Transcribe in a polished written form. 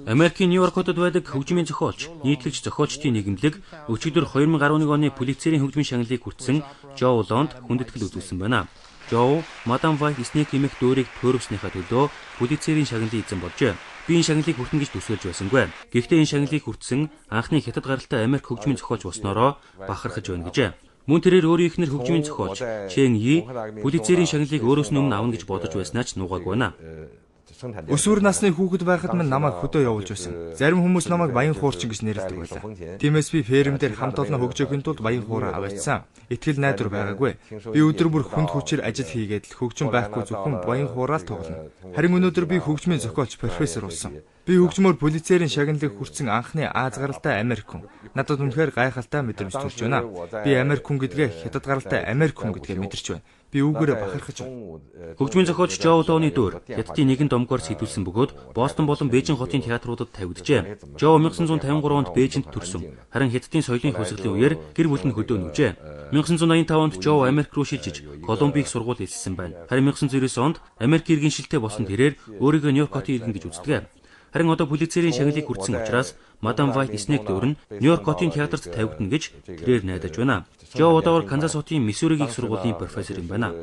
Америкийн Нью-Йорк хотод байдаг хөгжмийн зохиолч, нийтлэгч зохиолчдын нийгэмлэг өчигдөр 2011 оны Пулитцерийн хөгжмийн шагналыг хүртсэн Жо Улоонд хүндэтгэл үзүүлсэн байна. Жо Мадам Вайт Снэйк эмэгт өөрийг төөрөвснийхаа төлөө Пулитцерийн шагналыг эзэн болжээ. Би энэ шагналыг хүртэн гэж төсөөлж байсангүй. Гэхдээ энэ шагналыг хүртсэн анхны хятад гаралтай Америк хөгжмийн зохиолч болсноороо бахархаж байна гэжээ. Мөн тэрээр өөрийн ихнэр хөгжмийн зохиолч Чен Yi Пулитцерийн шагналыг өөрөөс нь өмнө авна гэж бодож байснаа ч нуугаагүй байна. Өсвөр насны хүүхэд байхад минь намайг хөдөө явуулж байсан. Зарим хүмүүс намайг баян хуурчин гэж нэрлэдэг байлаа. Тиймээс би ферм дээр хамт олон хөгжөөхийн тулд баян хуураа аваачсан. Итгэл найдвар байгаагүй. Би өдөр бүр хүнд хүчээр ажил хийгээд л хөгжим байхгүй зөвхөн баян хуураа л тоглоно. Харин өнөөдөр би хөгжмийн зохиолч профессор болсон. Би хөгжмөөр Пулитцерийн шагналыг хүртсэн анхны Аз гаралтай Америк хүн. Надад үнэхээр гайхалтай мэдрэмж төрж байна. Би Америк хүн гэдгээ хятад гаралтай Америк хүн гэдгээ мэдэрч байна. Би үүгээрээ бахархаж байна. Хөгжмийн зохиолч Жо Улооны дуур хятадын нэгэн домгоор сэтүүлсэн бөгөөд Бостон болон Бээжин хотын театруудад тавигджээ. Жо 1953 онд Бээжинд төрсөн. Харин хятадын соёлын хувьсгалын үеэр гэр бүл нь хөдөө нүжээ. 1985 онд Жо Америк руу шилжиж Колумбийг сургууль хэлсэн байна. Харин 1999 онд Америк иргэншилтэй болсон тэрээр өөрийгөө Нью-Йорк хотын иргэн гэж үздэг. Харин одоо Пулитцерийн шагналыг хүртсэн учраас Мадам Вайт Снэйк дуур нь Нью-Йорк хотын театрт тавигдана гэж тэрээр найдаж байна. Жо Улоо Канзас хотын Миссуригийн сургуулийн профессор юм байна.